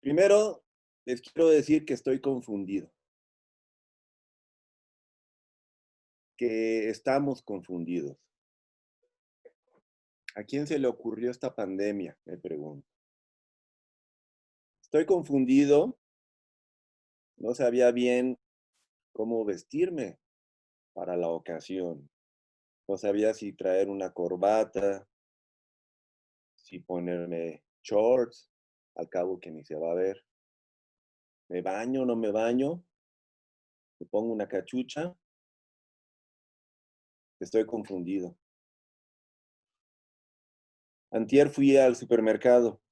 Primero, les quiero decir que estoy confundido, que estamos confundidos. ¿A quién se le ocurrió esta pandemia? Me pregunto. Estoy confundido, no sabía bien cómo vestirme para la ocasión. No sabía si traer una corbata, si ponerme shorts, al cabo que ni se va a ver. ¿Me baño, no me baño? ¿Me pongo una cachucha? Estoy confundido. Antier fui al supermercado.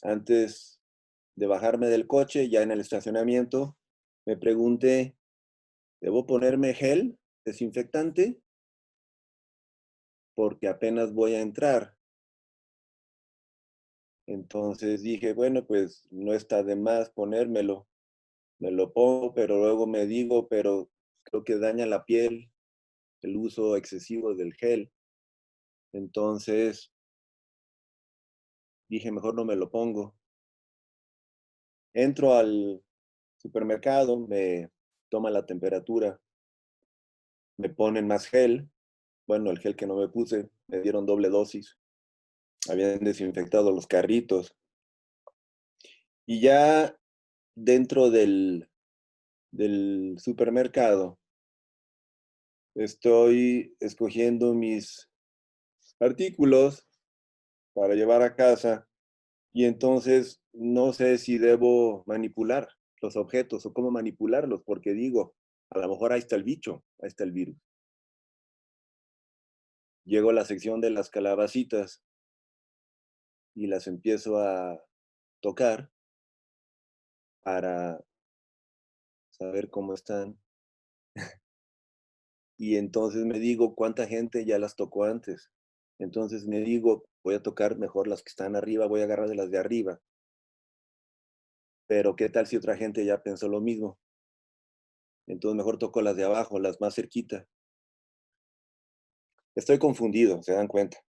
Antes de bajarme del coche, ya en el estacionamiento, me pregunté, ¿debo ponerme gel desinfectante? Porque apenas voy a entrar. Entonces dije, bueno, pues no está de más ponérmelo. Me lo pongo, pero luego me digo, pero creo que daña la piel el uso excesivo del gel. Entonces dije, mejor no me lo pongo. Entro al supermercado, me toma la temperatura, me ponen más gel. Bueno, el gel que no me puse, me dieron doble dosis. Habían desinfectado los carritos. Y ya dentro del supermercado estoy escogiendo mis artículos para llevar a casa y entonces no sé si debo manipular los objetos o cómo manipularlos, porque digo, a lo mejor ahí está el bicho, ahí está el virus. Llego a la sección de las calabacitas y las empiezo a tocar para saber cómo están. Y entonces me digo, ¿cuánta gente ya las tocó antes? Entonces me digo, voy a tocar mejor las que están arriba, voy a agarrar de las de arriba. Pero ¿qué tal si otra gente ya pensó lo mismo? Entonces mejor toco las de abajo, las más cerquita. Estoy confundido, se dan cuenta.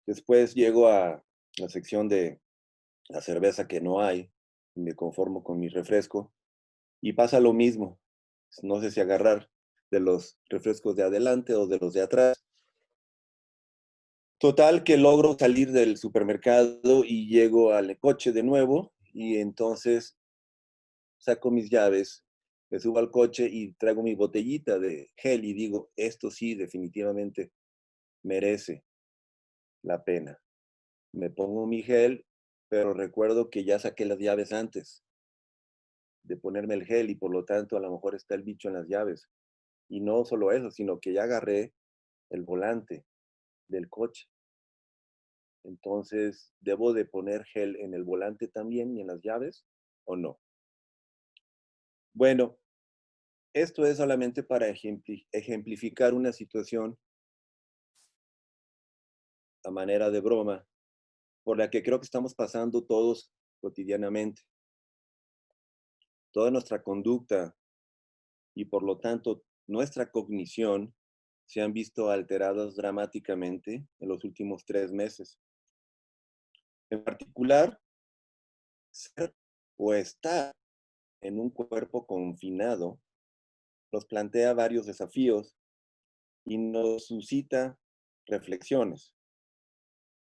Después llego a la sección de la cerveza que no hay, y me conformo con mi refresco y pasa lo mismo. No sé si agarrar de los refrescos de adelante o de los de atrás. Total que logro salir del supermercado y llego al coche de nuevo y entonces saco mis llaves, me subo al coche y traigo mi botellita de gel y digo, esto sí definitivamente merece la pena. Me pongo mi gel, pero recuerdo que ya saqué las llaves antes de ponerme el gel y por lo tanto a lo mejor está el bicho en las llaves. Y no solo eso, sino que ya agarré el volante del coche. Entonces, ¿debo de poner gel en el volante también y en las llaves o no? Bueno, esto es solamente para ejemplificar una situación a manera de broma por la que creo que estamos pasando todos cotidianamente. Toda nuestra conducta y por lo tanto nuestra cognición se han visto alteradas dramáticamente en los últimos 3 meses. En particular, ser o estar en un cuerpo confinado nos plantea varios desafíos y nos suscita reflexiones,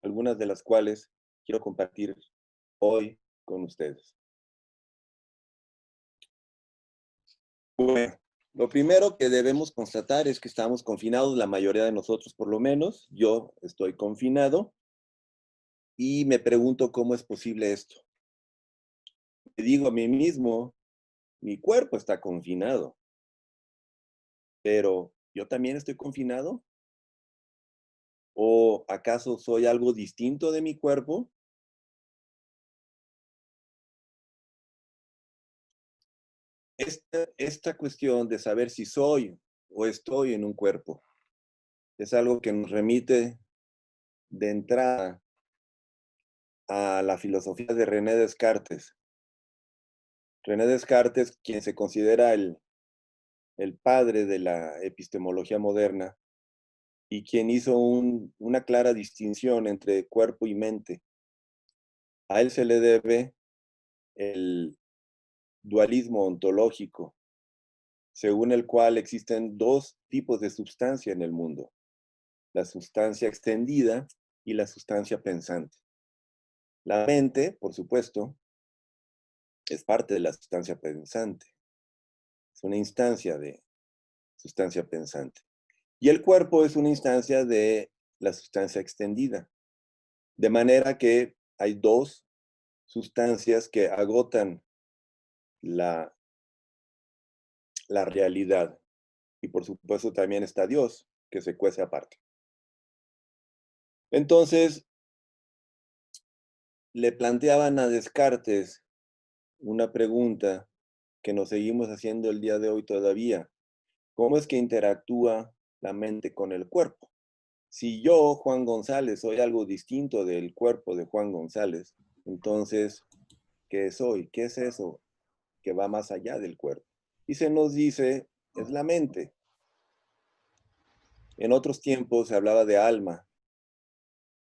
algunas de las cuales quiero compartir hoy con ustedes. Bueno, lo primero que debemos constatar es que estamos confinados, la mayoría de nosotros por lo menos. Yo estoy confinado y me pregunto cómo es posible esto. Me digo a mí mismo, mi cuerpo está confinado, pero ¿yo también estoy confinado? ¿O acaso soy algo distinto de mi cuerpo? Esta cuestión de saber si soy o estoy en un cuerpo es algo que nos remite de entrada a la filosofía de René Descartes. René Descartes, quien se considera el padre de la epistemología moderna y quien hizo una clara distinción entre cuerpo y mente. A él se le debe el dualismo ontológico, según el cual existen dos tipos de sustancia en el mundo: la sustancia extendida y la sustancia pensante. La mente, por supuesto, es parte de la sustancia pensante, es una instancia de sustancia pensante. Y el cuerpo es una instancia de la sustancia extendida. De manera que hay dos sustancias que agotan la, la realidad. Y por supuesto también está Dios, que se cuece aparte. Entonces, le planteaban a Descartes una pregunta que nos seguimos haciendo el día de hoy todavía. ¿Cómo es que interactúa la mente con el cuerpo? Si yo, Juan González, soy algo distinto del cuerpo de Juan González, entonces, ¿qué soy? ¿Qué es eso que va más allá del cuerpo? Y se nos dice, es la mente. En otros tiempos se hablaba de alma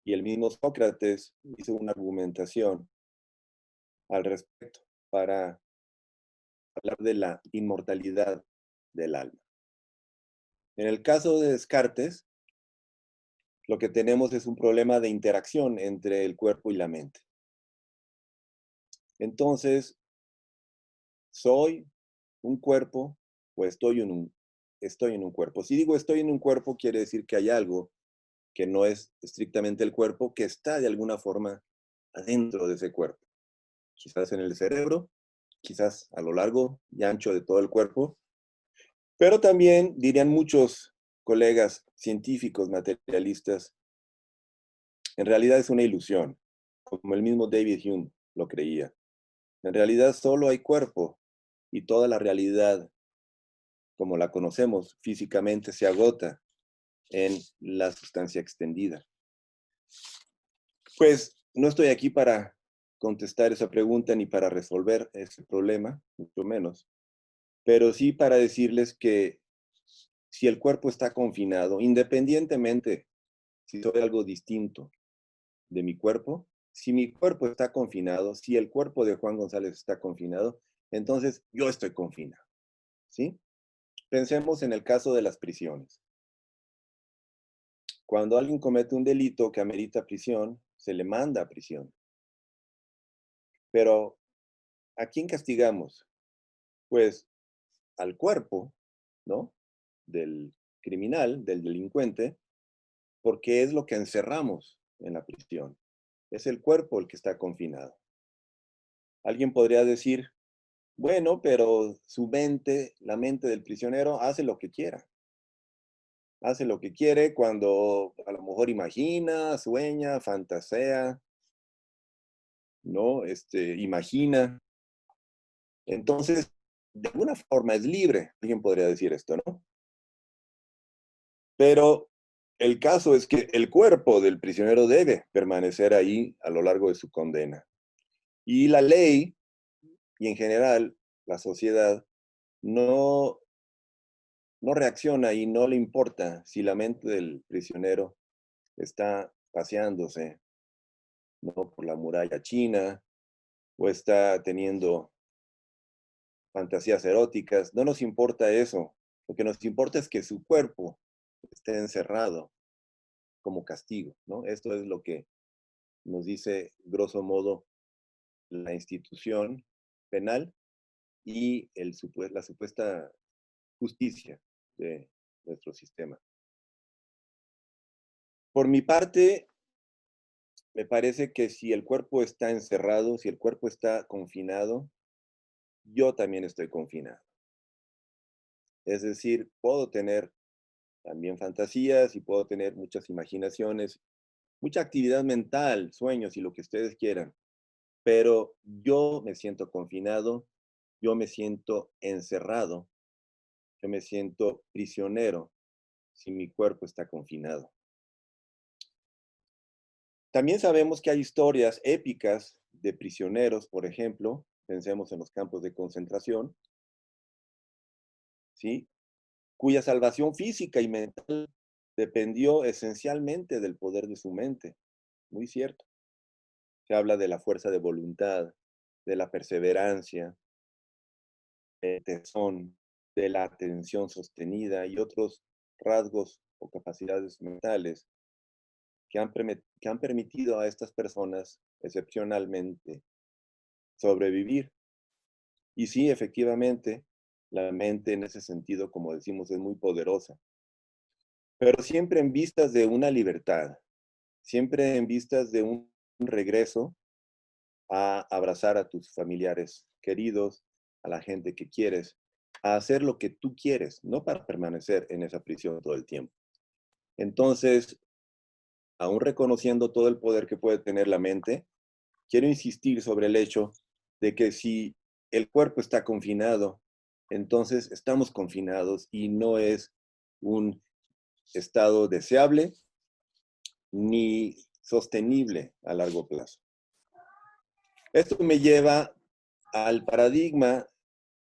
y el mismo Sócrates hizo una argumentación al respecto para hablar de la inmortalidad del alma. En el caso de Descartes, lo que tenemos es un problema de interacción entre el cuerpo y la mente. Entonces, ¿soy un cuerpo o estoy en un cuerpo? Si digo estoy en un cuerpo, quiere decir que hay algo que no es estrictamente el cuerpo, que está de alguna forma adentro de ese cuerpo. Quizás en el cerebro, quizás a lo largo y ancho de todo el cuerpo, pero también dirían muchos colegas científicos materialistas, en realidad es una ilusión, como el mismo David Hume lo creía. En realidad solo hay cuerpo y toda la realidad, como la conocemos físicamente, se agota en la sustancia extendida. Pues no estoy aquí para contestar esa pregunta ni para resolver ese problema, mucho menos, pero sí para decirles que si el cuerpo está confinado, independientemente si soy algo distinto de mi cuerpo, si mi cuerpo está confinado, si el cuerpo de Juan González está confinado, entonces yo estoy confinado, ¿sí? Pensemos en el caso de las prisiones. Cuando alguien comete un delito que amerita prisión, se le manda a prisión. Pero, ¿a quién castigamos? Pues al cuerpo, ¿no? Del criminal, del delincuente, porque es lo que encerramos en la prisión. Es el cuerpo el que está confinado. Alguien podría decir, bueno, pero su mente, la mente del prisionero, hace lo que quiera. Hace lo que quiere cuando a lo mejor imagina, sueña, fantasea, ¿no? Imagina. Entonces, de alguna forma es libre, alguien podría decir esto, ¿no? Pero el caso es que el cuerpo del prisionero debe permanecer ahí a lo largo de su condena. Y la ley, y en general la sociedad, no, no reacciona y no le importa si la mente del prisionero está paseándose, ¿no? Por la muralla china o está teniendo fantasías eróticas. No nos importa eso. Lo que nos importa es que su cuerpo esté encerrado como castigo, ¿no? Esto es lo que nos dice, grosso modo, la institución penal y la supuesta justicia de nuestro sistema. Por mi parte, me parece que si el cuerpo está encerrado, si el cuerpo está confinado, yo también estoy confinado. Es decir, puedo tener también fantasías y puedo tener muchas imaginaciones, mucha actividad mental, sueños y lo que ustedes quieran, pero yo me siento confinado, yo me siento encerrado, yo me siento prisionero si mi cuerpo está confinado. También sabemos que hay historias épicas de prisioneros, por ejemplo, pensemos en los campos de concentración, ¿sí? Cuya salvación física y mental dependió esencialmente del poder de su mente. Muy cierto. Se habla de la fuerza de voluntad, de la perseverancia, del tesón, de la atención sostenida y otros rasgos o capacidades mentales que han permitido a estas personas excepcionalmente sobrevivir. Y sí, efectivamente, la mente en ese sentido, como decimos, es muy poderosa, pero siempre en vistas de una libertad, siempre en vistas de un regreso a abrazar a tus familiares queridos, a la gente que quieres, a hacer lo que tú quieres, no para permanecer en esa prisión todo el tiempo. Entonces, aún reconociendo todo el poder que puede tener la mente, quiero insistir sobre el hecho de que si el cuerpo está confinado, entonces estamos confinados y no es un estado deseable ni sostenible a largo plazo. Esto me lleva al paradigma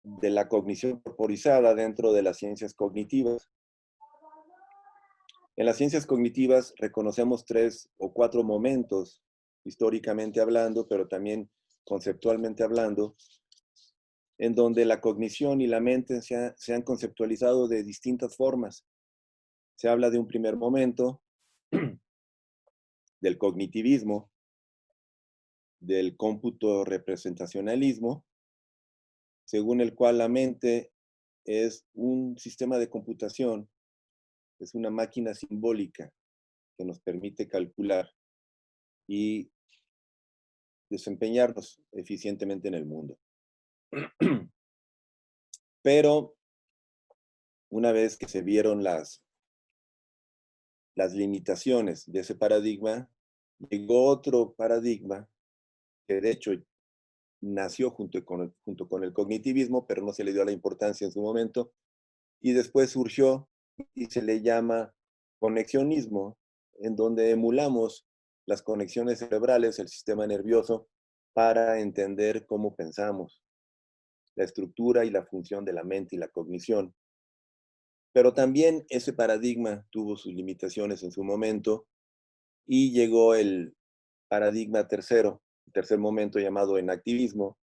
de la cognición corporizada dentro de las ciencias cognitivas. En las ciencias cognitivas reconocemos 3 o 4 momentos, históricamente hablando, pero también conceptualmente hablando, en donde la cognición y la mente se han conceptualizado de distintas formas. Se habla de un primer momento, del cognitivismo, del cómputo representacionalismo, según el cual la mente es un sistema de computación, es una máquina simbólica que nos permite calcular y desempeñarnos eficientemente en el mundo. Pero una vez que se vieron las limitaciones de ese paradigma, llegó otro paradigma que de hecho nació junto con el cognitivismo, pero no se le dio la importancia en su momento, y después surgió y se le llama conexionismo, en donde emulamos las conexiones cerebrales, el sistema nervioso, para entender cómo pensamos, la estructura y la función de la mente y la cognición. Pero también ese paradigma tuvo sus limitaciones en su momento y llegó el paradigma tercero, el tercer momento llamado enactivismo,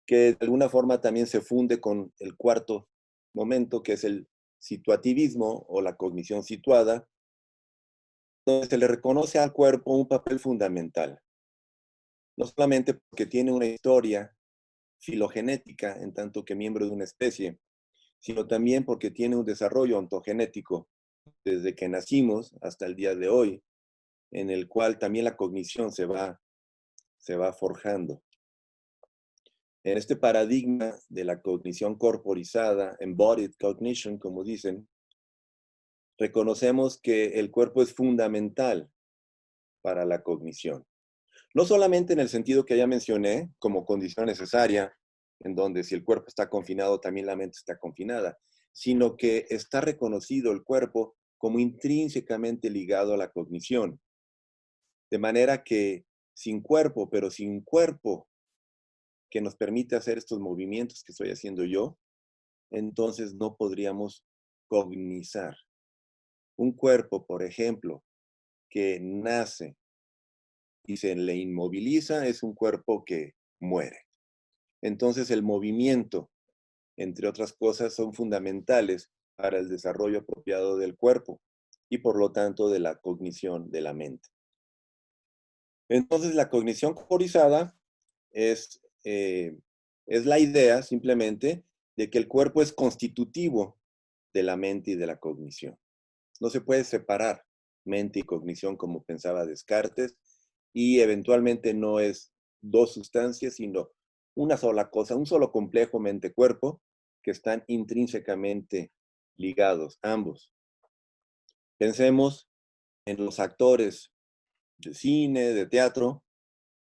que de alguna forma también se funde con el cuarto momento, que es el situativismo o la cognición situada, donde se le reconoce al cuerpo un papel fundamental, no solamente porque tiene una historia filogenética en tanto que miembro de una especie, sino también porque tiene un desarrollo ontogenético desde que nacimos hasta el día de hoy, en el cual también la cognición se va forjando. En este paradigma de la cognición corporizada, embodied cognition, como dicen, reconocemos que el cuerpo es fundamental para la cognición. No solamente en el sentido que ya mencioné, como condición necesaria, en donde si el cuerpo está confinado, también la mente está confinada, sino que está reconocido el cuerpo como intrínsecamente ligado a la cognición. De manera que sin cuerpo, pero sin cuerpo que nos permite hacer estos movimientos que estoy haciendo yo, entonces no podríamos cognizar. Un cuerpo, por ejemplo, que nace y se le inmoviliza es un cuerpo que muere. Entonces el movimiento, entre otras cosas, son fundamentales para el desarrollo apropiado del cuerpo y por lo tanto de la cognición de la mente. Entonces la cognición corporizada es, es la idea simplemente de que el cuerpo es constitutivo de la mente y de la cognición. No se puede separar mente y cognición como pensaba Descartes y eventualmente no es dos sustancias, sino una sola cosa, un solo complejo mente-cuerpo que están intrínsecamente ligados, ambos. Pensemos en los actores de cine, de teatro,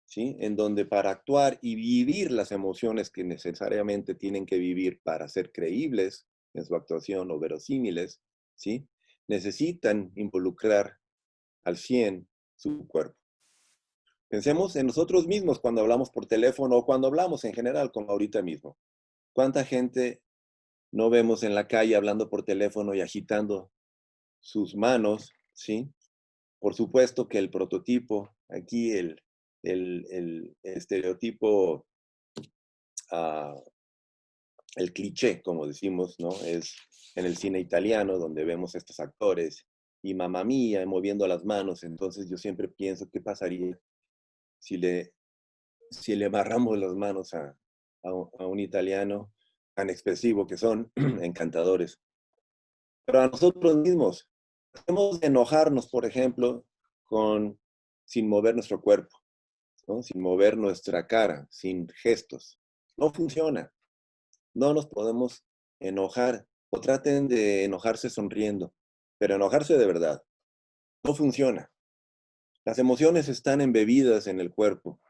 ¿sí? En donde para actuar y vivir las emociones que necesariamente tienen que vivir para ser creíbles en su actuación o verosímiles, ¿sí? Necesitan involucrar al 100 su cuerpo. Pensemos en nosotros mismos cuando hablamos por teléfono o cuando hablamos en general, como ahorita mismo. ¿Cuánta gente no vemos en la calle hablando por teléfono y agitando sus manos, ¿sí? Por supuesto que el prototipo, aquí el estereotipo, ah, el cliché, como decimos, ¿no? Es en el cine italiano donde vemos a estos actores y mamá mía moviendo las manos. Entonces yo siempre pienso, ¿qué pasaría si le amarramos las manos a un italiano tan expresivo que son, encantadores? Pero a nosotros mismos, hacemos de enojarnos, por ejemplo, sin mover nuestro cuerpo, ¿no? Sin mover nuestra cara, sin gestos. No funciona. No nos podemos enojar o traten de enojarse sonriendo, pero enojarse de verdad no funciona. Las emociones están embebidas en el cuerpo,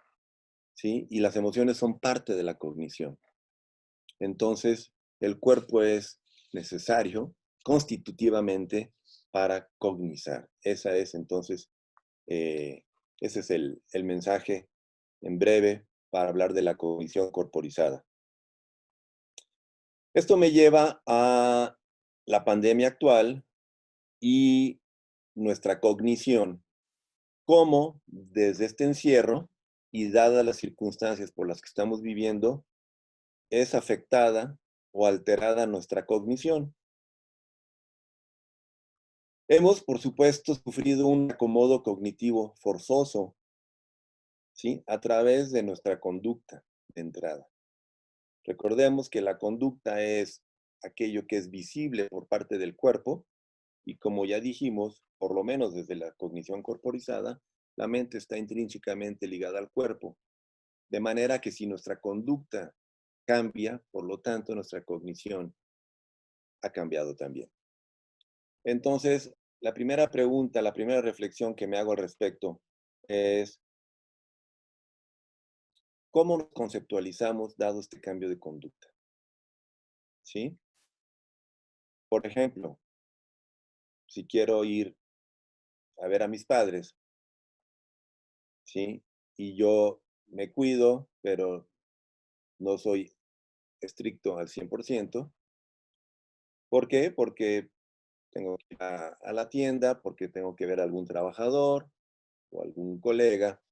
¿sí? Y las emociones son parte de la cognición. Entonces, el cuerpo es necesario constitutivamente para cognizar. Eh, ese es el mensaje en breve para hablar de la cognición corporizada. Esto me lleva a la pandemia actual y nuestra cognición, cómo desde este encierro y dadas las circunstancias por las que estamos viviendo, es afectada o alterada nuestra cognición. Hemos, por supuesto, sufrido un acomodo cognitivo forzoso, ¿sí? A través de nuestra conducta de entrada. Recordemos que la conducta es aquello que es visible por parte del cuerpo y como ya dijimos, por lo menos desde la cognición corporizada, la mente está intrínsecamente ligada al cuerpo, de manera que si nuestra conducta cambia, por lo tanto nuestra cognición ha cambiado también. Entonces, la primera pregunta, la primera reflexión que me hago al respecto es, ¿cómo nos conceptualizamos dado este cambio de conducta? ¿Sí? Por ejemplo, si quiero ir a ver a mis padres, ¿sí? Y yo me cuido, pero no soy estricto al 100%. ¿Por qué? Porque tengo que ir a la tienda, porque tengo que ver a algún trabajador o algún colega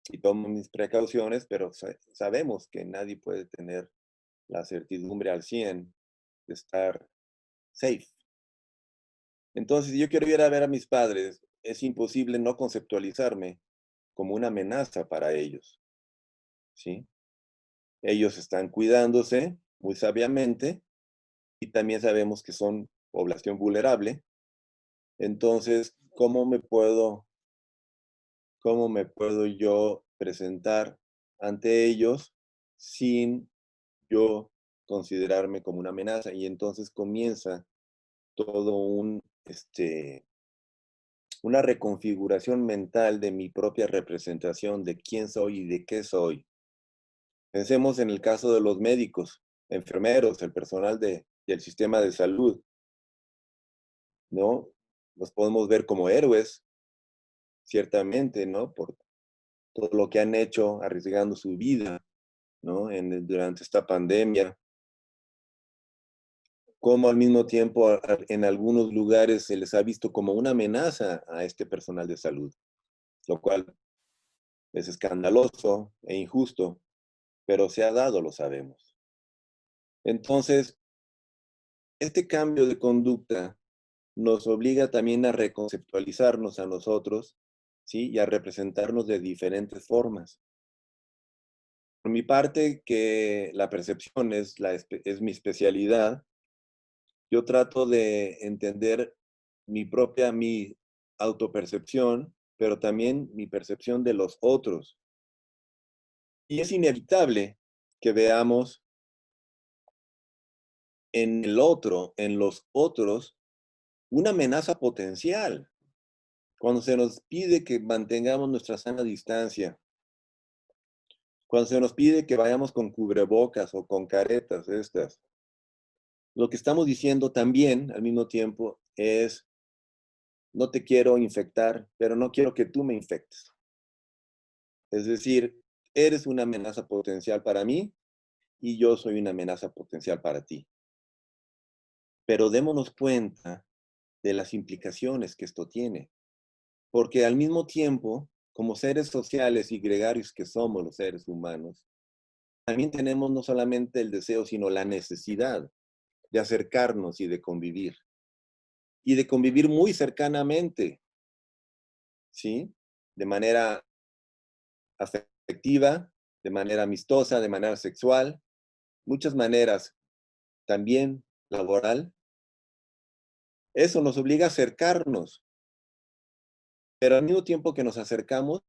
y tomo mis precauciones, pero sabemos que nadie puede tener la certidumbre al 100 de estar safe. Entonces, si yo quiero ir a ver a mis padres, es imposible no conceptualizarme como una amenaza para ellos, ¿sí? Ellos están cuidándose muy sabiamente y también sabemos que son población vulnerable. Entonces, cómo me puedo yo presentar ante ellos sin yo considerarme como una amenaza? Y entonces comienza todo una reconfiguración mental de mi propia representación de quién soy y de qué soy. Pensemos en el caso de los médicos, enfermeros, el personal del sistema de salud, ¿no? Los podemos ver como héroes, ciertamente, ¿no? Por todo lo que han hecho arriesgando su vida, ¿no? Durante esta pandemia, como al mismo tiempo en algunos lugares se les ha visto como una amenaza a este personal de salud, lo cual es escandaloso e injusto, pero se ha dado, lo sabemos. Entonces, este cambio de conducta nos obliga también a reconceptualizarnos a nosotros, ¿sí? Y a representarnos de diferentes formas. Por mi parte, que la percepción es mi especialidad, yo trato de entender mi autopercepción, pero también mi percepción de los otros. Y es inevitable que veamos en el otro, en los otros, una amenaza potencial. Cuando se nos pide que mantengamos nuestra sana distancia, cuando se nos pide que vayamos con cubrebocas o con caretas estas, lo que estamos diciendo también al mismo tiempo es, no te quiero infectar, pero no quiero que tú me infectes. Es decir, eres una amenaza potencial para mí y yo soy una amenaza potencial para ti. Pero démonos cuenta de las implicaciones que esto tiene, porque al mismo tiempo como seres sociales y gregarios que somos los seres humanos, también tenemos no solamente el deseo, sino la necesidad de acercarnos y de convivir muy cercanamente, ¿sí? De manera afectiva, de manera amistosa, de manera sexual, muchas maneras, también laboral. Eso nos obliga a acercarnos, pero al mismo tiempo que nos acercamos,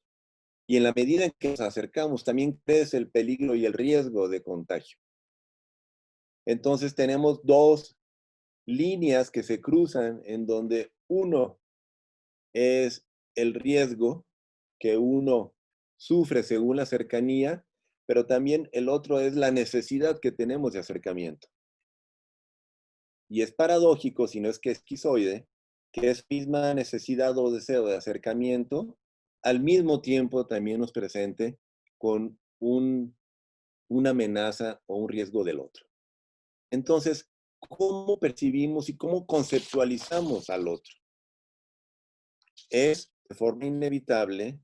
y en la medida en que nos acercamos, también crece el peligro y el riesgo de contagio. Entonces tenemos dos líneas que se cruzan en donde uno es el riesgo que uno sufre según la cercanía, pero también el otro es la necesidad que tenemos de acercamiento. Y es paradójico, si no es que es esquizoide, que esa misma necesidad o deseo de acercamiento al mismo tiempo también nos presente con una amenaza o un riesgo del otro. Entonces, ¿cómo percibimos y cómo conceptualizamos al otro? Es de forma inevitable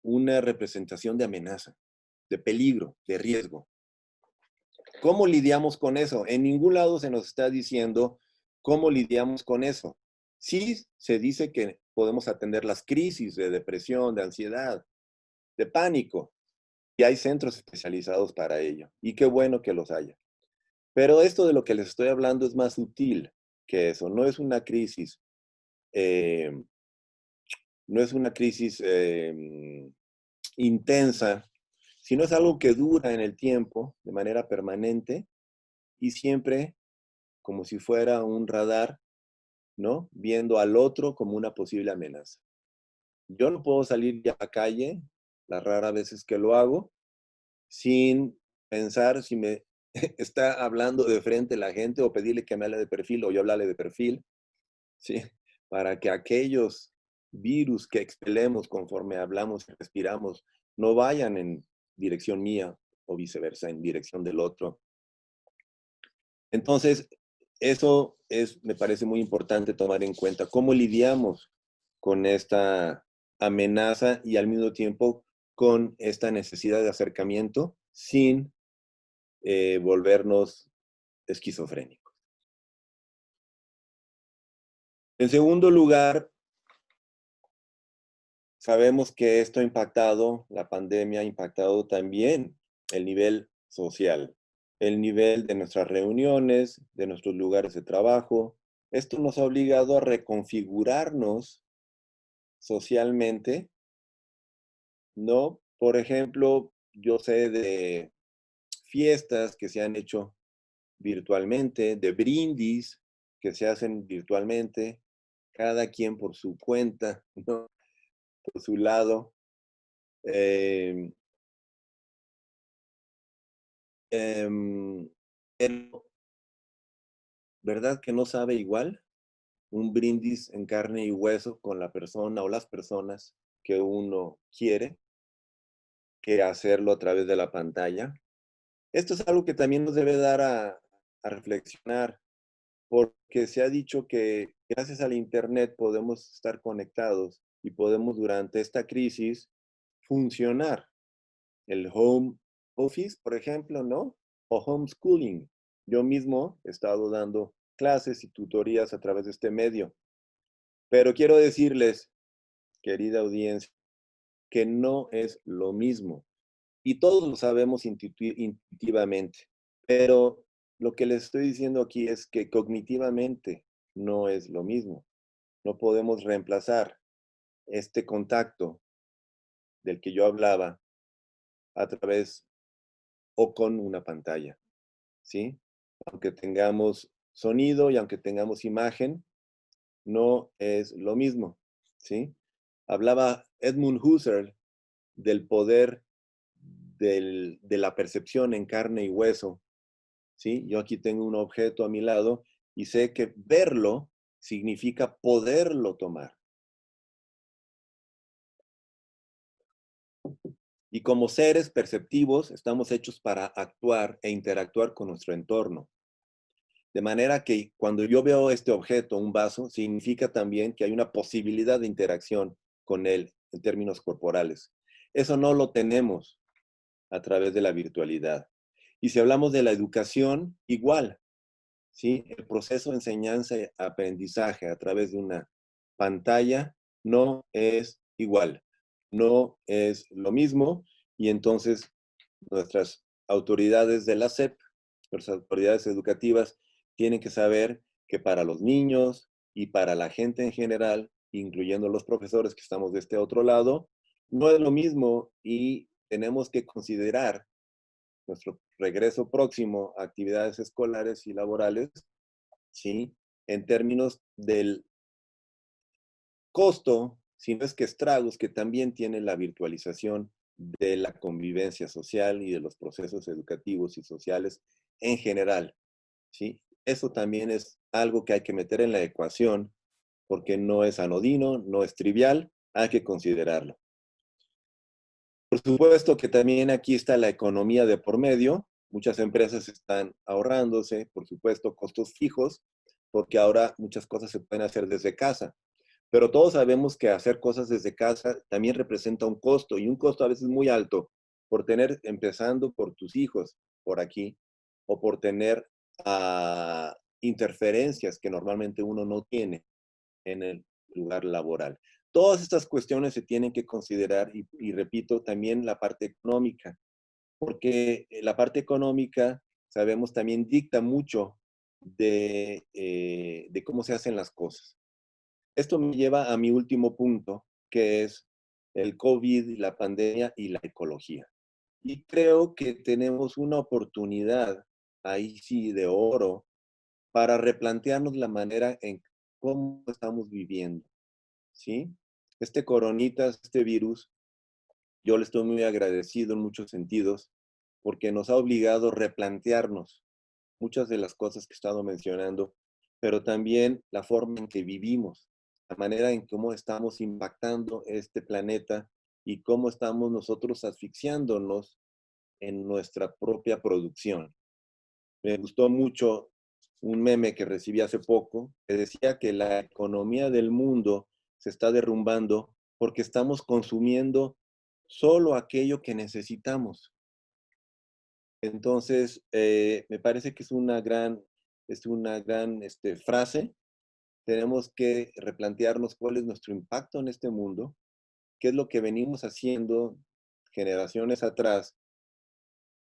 una representación de amenaza, de peligro, de riesgo. ¿Cómo lidiamos con eso? En ningún lado se nos está diciendo cómo lidiamos con eso. Sí se dice que podemos atender las crisis de depresión, de ansiedad, de pánico, y hay centros especializados para ello. Y qué bueno que los haya. Pero esto de lo que les estoy hablando es más sutil que eso. No es una crisis, eh, no es una crisis intensa, sino es algo que dura en el tiempo, de manera permanente, y siempre como si fuera un radar, ¿no? Viendo al otro como una posible amenaza. Yo no puedo salir ya a la calle, las raras veces que lo hago, sin pensar si me está hablando de frente la gente o pedirle que me hable de perfil o yo hablarle de perfil, ¿sí? Para que aquellos virus que expelemos conforme hablamos y respiramos no vayan en dirección mía o viceversa, en dirección del otro. Entonces, eso es, me parece muy importante tomar en cuenta cómo lidiamos con esta amenaza y al mismo tiempo con esta necesidad de acercamiento sin volvernos esquizofrénicos. En segundo lugar, sabemos que esto ha impactado, la pandemia ha impactado también el nivel social, el nivel de nuestras reuniones, de nuestros lugares de trabajo. Esto nos ha obligado a reconfigurarnos socialmente, ¿no? Por ejemplo, yo sé de fiestas que se han hecho virtualmente, de brindis que se hacen virtualmente, cada quien por su cuenta, ¿no? Por su lado. Eh, eh, pero, ¿verdad que no sabe igual un brindis en carne y hueso con la persona o las personas que uno quiere que hacerlo a través de la pantalla? Esto es algo que también nos debe dar a reflexionar, porque se ha dicho que gracias al Internet podemos estar conectados y podemos durante esta crisis funcionar. El home office, por ejemplo, ¿no? O homeschooling. Yo mismo he estado dando clases y tutorías a través de este medio. Pero quiero decirles, querida audiencia, que no es lo mismo. Y todos lo sabemos intuitivamente. Pero lo que les estoy diciendo aquí es que cognitivamente no es lo mismo. No podemos reemplazar este contacto del que yo hablaba a través o con una pantalla, ¿sí? Aunque tengamos sonido y aunque tengamos imagen, no es lo mismo, ¿sí? Hablaba Edmund Husserl del poder de la percepción en carne y hueso, ¿sí? Yo aquí tengo un objeto a mi lado y sé que verlo significa poderlo tomar. Y como seres perceptivos estamos hechos para actuar e interactuar con nuestro entorno. De manera que cuando yo veo este objeto, un vaso, significa también que hay una posibilidad de interacción con él en términos corporales. Eso no lo tenemos a través de la virtualidad. Y si hablamos de la educación, igual, ¿sí? El proceso de enseñanza-aprendizaje a través de una pantalla no es igual, no es lo mismo, y entonces nuestras autoridades de la SEP, nuestras autoridades educativas, tienen que saber que para los niños y para la gente en general, incluyendo los profesores que estamos de este otro lado, no es lo mismo y tenemos que considerar nuestro regreso próximo a actividades escolares y laborales, ¿sí? En términos del costo, si no es que estragos, que también tiene la virtualización de la convivencia social y de los procesos educativos y sociales en general, ¿sí? Eso también es algo que hay que meter en la ecuación porque no es anodino, no es trivial, hay que considerarlo. Por supuesto que también aquí está la economía de por medio. Muchas empresas están ahorrándose, por supuesto, costos fijos, porque ahora muchas cosas se pueden hacer desde casa. Pero todos sabemos que hacer cosas desde casa también representa un costo y un costo a veces muy alto por tener, empezando por tus hijos por aquí, o por tener interferencias que normalmente uno no tiene en el lugar laboral. Todas estas cuestiones se tienen que considerar y repito, también la parte económica, porque la parte económica, sabemos, también dicta mucho de cómo se hacen las cosas. Esto me lleva a mi último punto, que es el COVID, la pandemia y la ecología. Y creo que tenemos una oportunidad, ahí sí, de oro, para replantearnos la manera en cómo estamos viviendo, ¿sí? Este coronitas, este virus, yo le estoy muy agradecido en muchos sentidos, porque nos ha obligado a replantearnos muchas de las cosas que he estado mencionando, pero también la forma en que vivimos, la manera en cómo estamos impactando este planeta y cómo estamos nosotros asfixiándonos en nuestra propia producción. Me gustó mucho un meme que recibí hace poco que decía que la economía del mundo se está derrumbando porque estamos consumiendo solo aquello que necesitamos. Entonces, me parece que es una gran frase. Tenemos que replantearnos cuál es nuestro impacto en este mundo, qué es lo que venimos haciendo generaciones atrás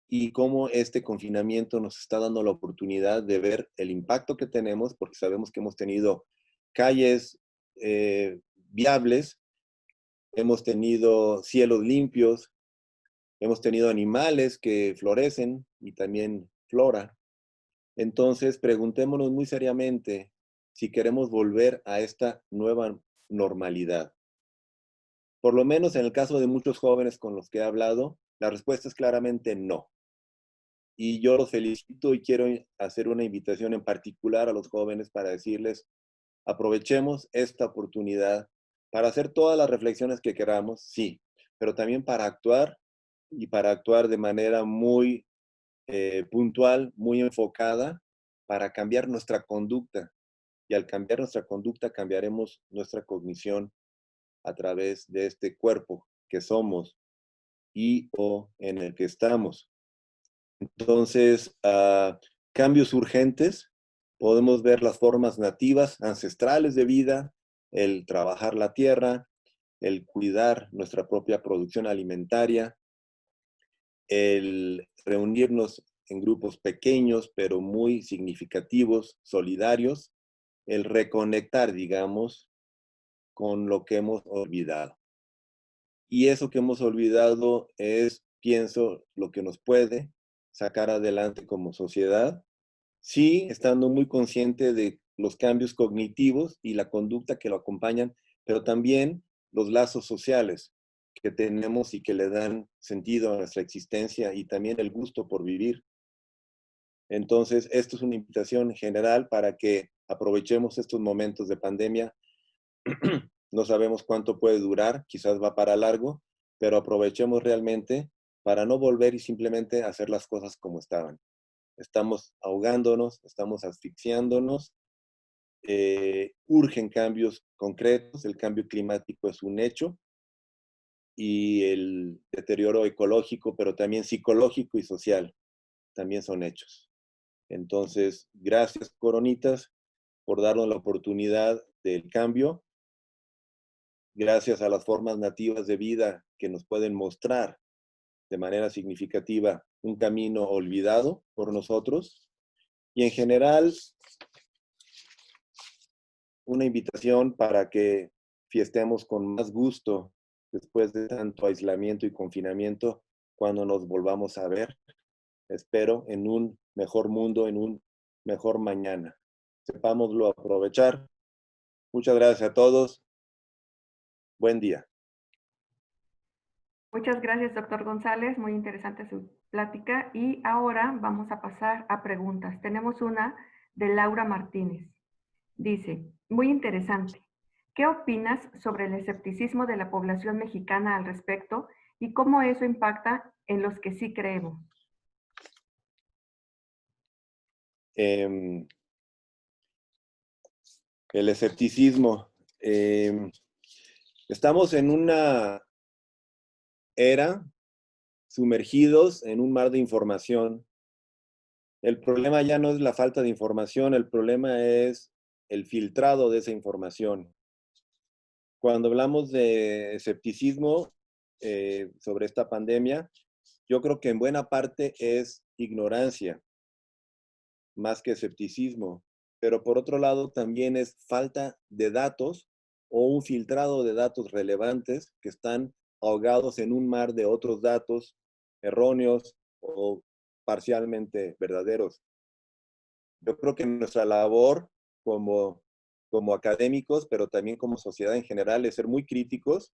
y cómo este confinamiento nos está dando la oportunidad de ver el impacto que tenemos, porque sabemos que hemos tenido calles viables, hemos tenido cielos limpios, hemos tenido animales que florecen y también flora. Entonces, preguntémonos muy seriamente si queremos volver a esta nueva normalidad. Por lo menos en el caso de muchos jóvenes con los que he hablado, la respuesta es claramente no. Y yo los felicito y quiero hacer una invitación en particular a los jóvenes para decirles, aprovechemos esta oportunidad para hacer todas las reflexiones que queramos, sí, pero también para actuar y para actuar de manera muy puntual, muy enfocada, para cambiar nuestra conducta. Y al cambiar nuestra conducta, cambiaremos nuestra cognición a través de este cuerpo que somos y o en el que estamos. Entonces, cambios urgentes, podemos ver las formas nativas, ancestrales de vida, el trabajar la tierra, el cuidar nuestra propia producción alimentaria, el reunirnos en grupos pequeños, pero muy significativos, solidarios, el reconectar, digamos, con lo que hemos olvidado. Y eso que hemos olvidado es, pienso, lo que nos puede sacar adelante como sociedad, sí, estando muy consciente de los cambios cognitivos y la conducta que lo acompañan, pero también los lazos sociales que tenemos y que le dan sentido a nuestra existencia y también el gusto por vivir. Entonces, esto es una invitación general para que aprovechemos estos momentos de pandemia. No sabemos cuánto puede durar, quizás va para largo, pero aprovechemos realmente para no volver y simplemente hacer las cosas como estaban. Estamos ahogándonos, estamos asfixiándonos urgen cambios concretos, el cambio climático es un hecho, y el deterioro ecológico, pero también psicológico y social, también son hechos. Entonces, gracias, Coronitas, por darnos la oportunidad del cambio. Gracias a las formas nativas de vida que nos pueden mostrar de manera significativa un camino olvidado por nosotros. Y en general, una invitación para que fiestemos con más gusto después de tanto aislamiento y confinamiento cuando nos volvamos a ver. Espero en un mejor mundo, en un mejor mañana. Sepámoslo aprovechar. Muchas gracias a todos. Buen día. Muchas gracias, doctor González. Muy interesante su plática. Y ahora vamos a pasar a preguntas. Tenemos una de Laura Martínez. Dice, muy interesante. ¿Qué opinas sobre el escepticismo de la población mexicana al respecto y cómo eso impacta en los que sí creemos? El escepticismo. Estamos en una era sumergidos en un mar de información. El problema ya no es la falta de información, el problema es el filtrado de esa información. Cuando hablamos de escepticismo sobre esta pandemia, yo creo que en buena parte es ignorancia, más que escepticismo. Pero por otro lado, también es falta de datos o un filtrado de datos relevantes que están ahogados en un mar de otros datos erróneos o parcialmente verdaderos. Yo creo que nuestra labor como, como académicos, pero también como sociedad en general, es ser muy críticos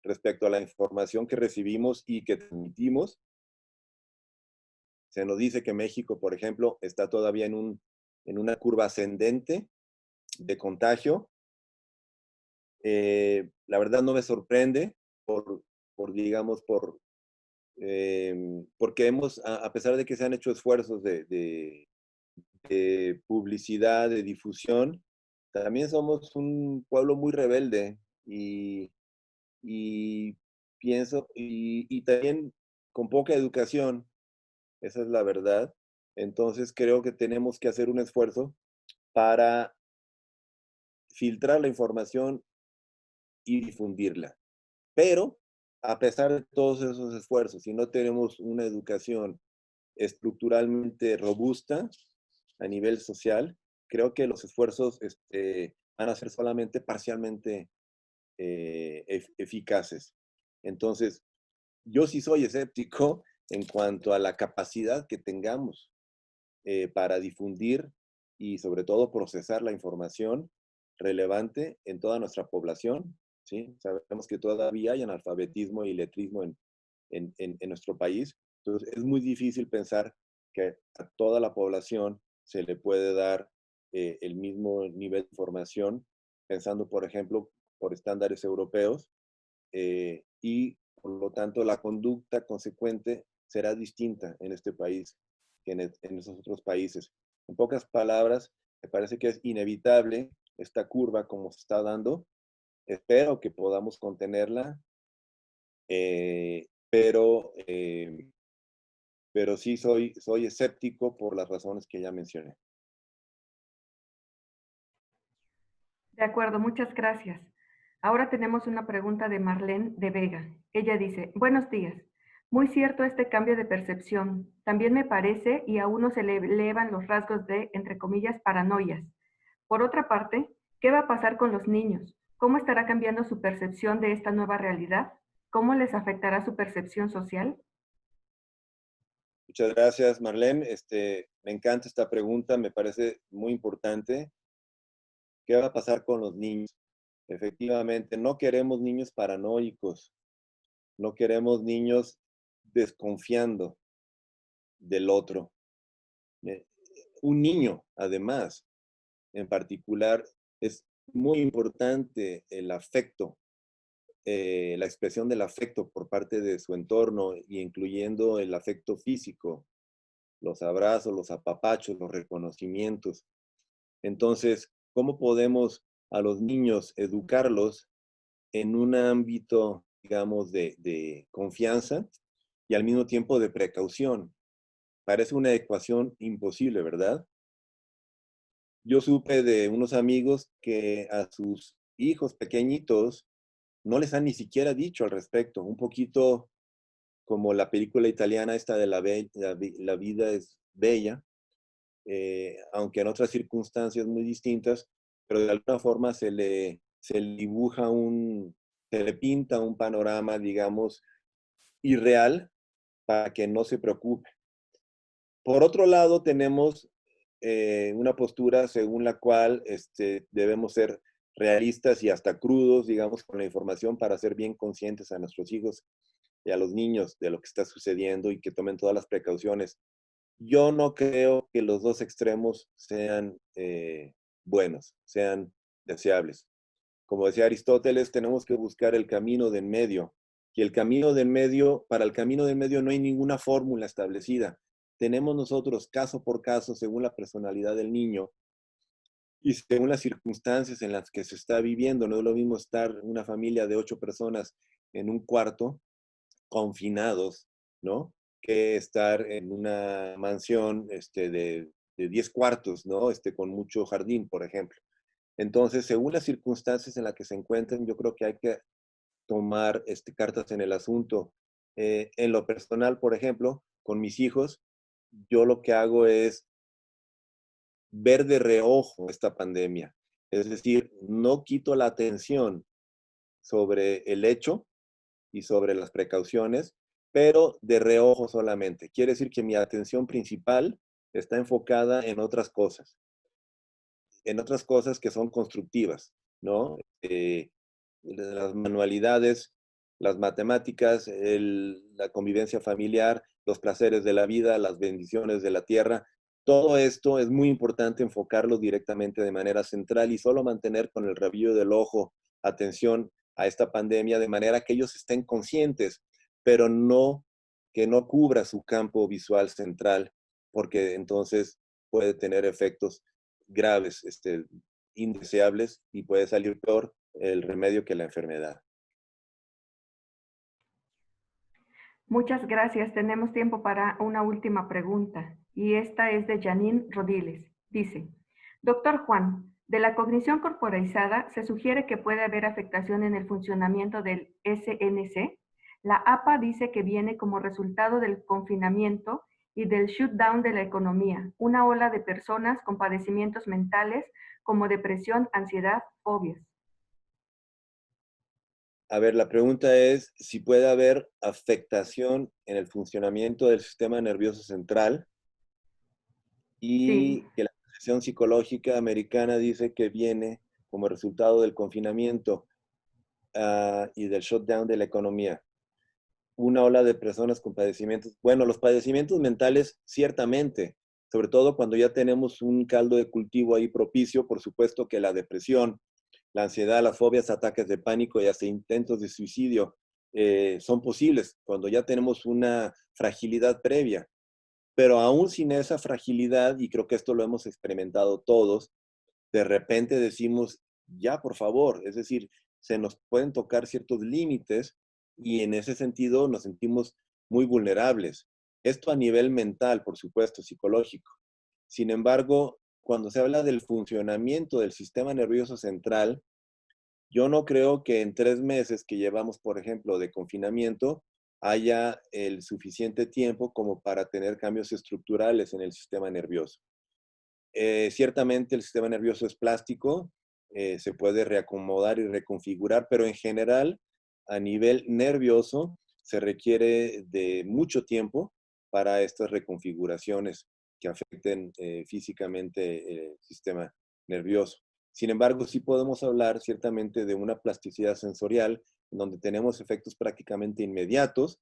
respecto a la información que recibimos y que transmitimos. Se nos dice que México, por ejemplo, está todavía en una curva ascendente de contagio. La verdad no me sorprende digamos, porque a pesar de que se han hecho esfuerzos de publicidad, de difusión, también somos un pueblo muy rebelde y pienso, y también con poca educación, esa es la verdad. Entonces creo que tenemos que hacer un esfuerzo para filtrar la información y difundirla. Pero a pesar de todos esos esfuerzos, si no tenemos una educación estructuralmente robusta a nivel social, creo que los esfuerzos van a ser solamente parcialmente eficaces. Entonces, yo sí soy escéptico en cuanto a la capacidad que tengamos para difundir y sobre todo procesar la información relevante en toda nuestra población. ¿Sí? Sabemos que todavía hay analfabetismo y letrismo en nuestro país. Entonces, es muy difícil pensar que a toda la población se le puede dar el mismo nivel de información, pensando, por ejemplo, por estándares europeos, y por lo tanto la conducta consecuente será distinta en este país que en esos otros países. En pocas palabras, me parece que es inevitable esta curva como se está dando. Espero que podamos contenerla, eh, pero, eh, pero sí soy escéptico por las razones que ya mencioné. De acuerdo, muchas gracias. Ahora tenemos una pregunta de Marlene de Vega. Ella dice, buenos días. Muy cierto este cambio de percepción. También me parece y a uno se le elevan los rasgos de, entre comillas, paranoias. Por otra parte, ¿qué va a pasar con los niños? ¿Cómo estará cambiando su percepción de esta nueva realidad? ¿Cómo les afectará su percepción social? Muchas gracias, Marlene. Me encanta esta pregunta, me parece muy importante. ¿Qué va a pasar con los niños? Efectivamente, no queremos niños paranoicos, no queremos niños desconfiando del otro. Eh, Un niño, además, en particular, es muy importante el afecto, la expresión del afecto por parte de su entorno y incluyendo el afecto físico, los abrazos, los apapachos, los reconocimientos. Entonces, ¿Cómo podemos a los niños educarlos en un ámbito, digamos, de confianza y al mismo tiempo de precaución? Parece una ecuación imposible, ¿verdad? Yo supe de unos amigos que a sus hijos pequeñitos no les han ni siquiera dicho al respecto, un poquito como la película italiana esta de la vida es bella, aunque en otras circunstancias muy distintas, pero de alguna forma se le dibuja se le pinta un panorama, digamos, irreal para que no se preocupe. Por otro lado, tenemos una postura según la cual debemos ser realistas y hasta crudos, digamos, con la información para ser bien conscientes a nuestros hijos y a los niños de lo que está sucediendo y que tomen todas las precauciones. Yo no creo que los dos extremos sean buenos, sean deseables. Como decía Aristóteles, tenemos que buscar el camino de en medio. Y el camino de en medio, para el camino de en medio no hay ninguna fórmula establecida. Tenemos nosotros, caso por caso, según la personalidad del niño y según las circunstancias en las que se está viviendo. No es lo mismo estar una familia de 8 personas en un cuarto, confinados, ¿no? Que estar en una mansión de 10 cuartos, ¿no? Con mucho jardín, por ejemplo. Entonces, según las circunstancias en las que se encuentren, yo creo que hay que tomar cartas en el asunto. En lo personal, por ejemplo, con mis hijos, yo lo que hago es ver de reojo esta pandemia. Es decir, no quito la atención sobre el hecho y sobre las precauciones, pero de reojo solamente. Quiere decir que mi atención principal está enfocada en otras cosas que son constructivas, ¿no? Las manualidades, las matemáticas, la convivencia familiar, los placeres de la vida, las bendiciones de la tierra. Todo esto es muy importante enfocarlo directamente de manera central y solo mantener con el rabillo del ojo atención a esta pandemia de manera que ellos estén conscientes, pero no que no cubra su campo visual central, porque entonces puede tener efectos graves, indeseables y puede salir peor el remedio que la enfermedad. Muchas gracias. Tenemos tiempo para una última pregunta y esta es de Janine Rodiles. Dice, doctor Juan, de la cognición corporalizada se sugiere que puede haber afectación en el funcionamiento del SNC. La APA dice que viene como resultado del confinamiento y del shutdown de la economía, una ola de personas con padecimientos mentales como depresión, ansiedad, fobias. A ver, la pregunta es si puede haber afectación en el funcionamiento del sistema nervioso central Sí, y que la Asociación Psicológica Americana dice que viene como resultado del confinamiento y del shutdown de la economía. Una ola de personas con padecimientos. Bueno, los padecimientos mentales, ciertamente, sobre todo cuando ya tenemos un caldo de cultivo ahí propicio, por supuesto que la depresión, la ansiedad, las fobias, ataques de pánico y hasta intentos de suicidio son posibles cuando ya tenemos una fragilidad previa. Pero aún sin esa fragilidad, y creo que esto lo hemos experimentado todos, de repente decimos, ya, por favor, es decir, se nos pueden tocar ciertos límites y en ese sentido nos sentimos muy vulnerables. Esto a nivel mental, por supuesto, psicológico. Sin embargo, cuando se habla del funcionamiento del sistema nervioso central, yo no creo que en 3 meses que llevamos, por ejemplo, de confinamiento, haya el suficiente tiempo como para tener cambios estructurales en el sistema nervioso. Ciertamente el sistema nervioso es plástico, se puede reacomodar y reconfigurar, pero en general, a nivel nervioso, se requiere de mucho tiempo para estas reconfiguraciones que afecten físicamente el sistema nervioso. Sin embargo, sí podemos hablar ciertamente de una plasticidad sensorial, en donde tenemos efectos prácticamente inmediatos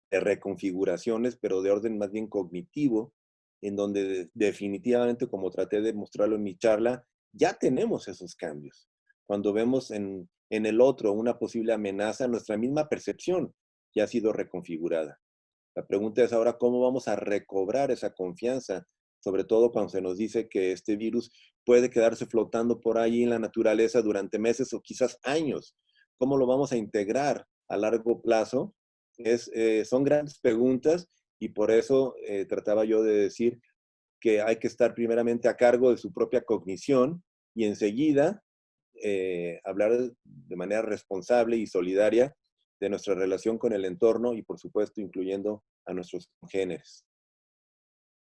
de reconfiguraciones, pero de orden más bien cognitivo, en donde definitivamente, como traté de mostrarlo en mi charla, ya tenemos esos cambios. Cuando vemos en el otro una posible amenaza, nuestra misma percepción ya ha sido reconfigurada. La pregunta es ahora cómo vamos a recobrar esa confianza sobre todo cuando se nos dice que este virus puede quedarse flotando por ahí en la naturaleza durante meses o quizás años. ¿Cómo lo vamos a integrar a largo plazo? Son grandes preguntas y por eso trataba yo de decir que hay que estar primeramente a cargo de su propia cognición y enseguida hablar de manera responsable y solidaria de nuestra relación con el entorno y, por supuesto, incluyendo a nuestros congéneres.